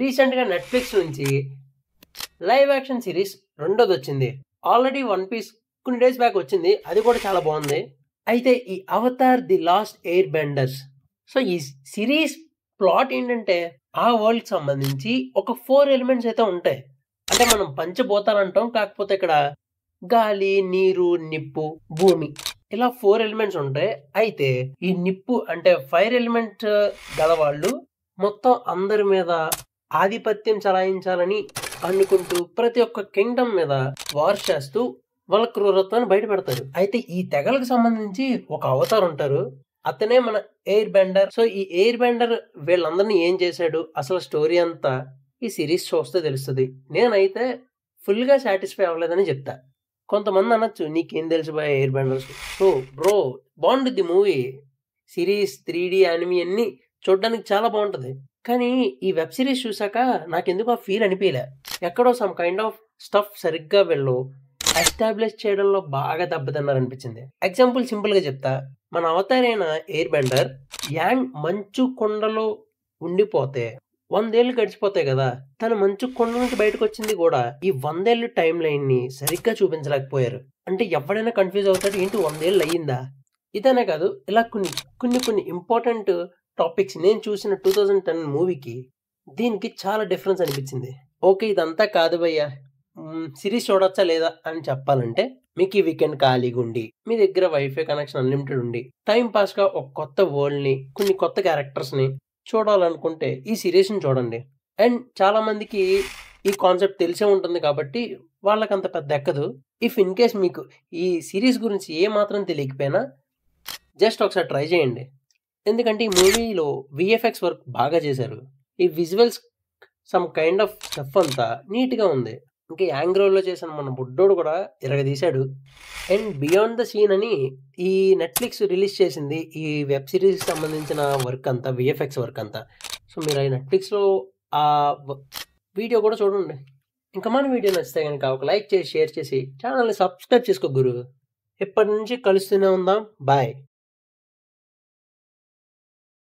రీసెంట్గా నెట్ఫ్లిక్స్ నుంచి live action series రెండోది వచ్చింది. ఆల్రెడీ వన్ పీస్ కొన్ని డేస్ బ్యాక్ వచ్చింది, అది కూడా చాలా బాగుంది. అయితే ఈ Avatar the last air benders, so ఈ సిరీస్ ప్లాట్ ఏంటంటే ఆ వరల్డ్ సంబంధించి ఒక 4 ఎలిమెంట్స్ అయితే ఉంటాయి. అంటే మనం పంచభూతాలు అంటాం, కాకపోతే ఇక్కడ గాలి, నీరు, నిప్పు, భూమి, ఇలా 4 ఎలిమెంట్స్ ఉంటాయి. అయితే ఈ నిప్పు అంటే ఫైర్ ఎలిమెంట్ గలవాళ్ళు మొత్తం అందరి మీద ఆధిపత్యం చలాయించాలని అనుకుంటూ ప్రతి ఒక్క కింగ్డమ్ మీద వార్ చేస్తూ వాళ్ళ క్రూరత్వాన్ని బయట పెడతారు. అయితే ఈ తెగలకు సంబంధించి ఒక అవతార్ ఉంటారు, అతనే మన ఎయిర్ బెండర్. సో ఈ ఎయిర్ బెండర్ వీళ్ళందరినీ ఏం చేశాడు, అసలు స్టోరీ అంతా ఈ సిరీస్ చూస్తే తెలుస్తుంది. నేనైతే ఫుల్గా సాటిస్ఫై అవ్వలేదని చెప్తా. కొంతమంది అనొచ్చు, నీకేం తెలుసు boy airbenders. So bro, బాగుంటుంది మూవీ, సిరీస్, 3D యానిమీ అన్ని చూడడానికి చాలా బాగుంటుంది. కానీ ఈ వెబ్ సిరీస్ చూసాక నాకెందుకు ఆ ఫీల్ అనిపించలే. ఎక్కడో సమ్ కైండ్ ఆఫ్ స్టఫ్ సరిగ్గా వీళ్ళు ఎస్టాబ్లిష్ చేయడంలో బాగా దెబ్బతిన్నారు అనిపించింది. ఎగ్జాంపుల్ సింపుల్గా చెప్తా. మన అవతార్ అయిన ఎయిర్ బెండర్ యాంగ్ మంచు కొండలో ఉండిపోతే 100 ఏళ్ళు గడిచిపోతాయి కదా. తను మంచు కొండ నుంచి బయటకు వచ్చింది కూడా ఈ 100 ఏళ్ళు టైం లైన్ ని సరిగ్గా చూపించలేకపోయారు. అంటే ఎవడైనా కన్ఫ్యూజ్ అవుతాడు, ఏంటి 100 ఏళ్ళు అయ్యిందా. ఇదనే కాదు, ఇలా కొన్ని ఇంపార్టెంట్ టాపిక్స్ నేను చూసిన 2010 మూవీకి దీనికి చాలా డిఫరెన్స్ అనిపించింది. ఓకే, ఇదంతా కాదు భయ్యా, సిరీస్ చూడొచ్చా లేదా అని చెప్పాలంటే, మీకు ఈ వీకెండ్ ఖాళీగా ఉండి మీ దగ్గర వైఫై కనెక్షన్ అన్లిమిటెడ్ ఉండి టైం పాస్గా ఒక కొత్త వరల్డ్ని, కొన్ని కొత్త క్యారెక్టర్స్ని చూడాలనుకుంటే ఈ సిరీస్ని చూడండి. అండ్ చాలా మందికి ఈ కాన్సెప్ట్ తెలిసే ఉంటుంది కాబట్టి వాళ్ళకి అంత పెద్ద ఎక్కదు. ఇఫ్ ఇన్ కేస్ మీకు ఈ సిరీస్ గురించి ఏ మాత్రం తెలియకపోయినా జస్ట్ ఒకసారి ట్రై చేయండి. ఎందుకంటే ఈ మూవీలో విఎఫ్ఎక్స్ వర్క్ బాగా చేశారు. ఈ visuals some kind of stuff అంతా నీట్గా ఉంది. ఇంకా యాంగ్రోల్లో చేసిన మన బుడ్డోడు కూడా ఇరగదీశాడు. అండ్ బియాండ్ ద సీన్ అని ఈ నెట్ఫ్లిక్స్ రిలీజ్ చేసింది ఈ వెబ్ సిరీస్ సంబంధించిన వర్క్ అంతా, విఎఫ్ఎక్స్ వర్క్ అంతా. సో మీరు ఆ నెట్ఫ్లిక్స్లో ఆ వీడియో కూడా చూడండి. ఇంకా మన వీడియో నచ్చితే కనుక ఒక లైక్ చేసి, షేర్ చేసి ఛానల్ని సబ్స్క్రైబ్ చేసుకో గురు. ఇప్పటి నుంచి కలుస్తూనే ఉందాం. బాయ్.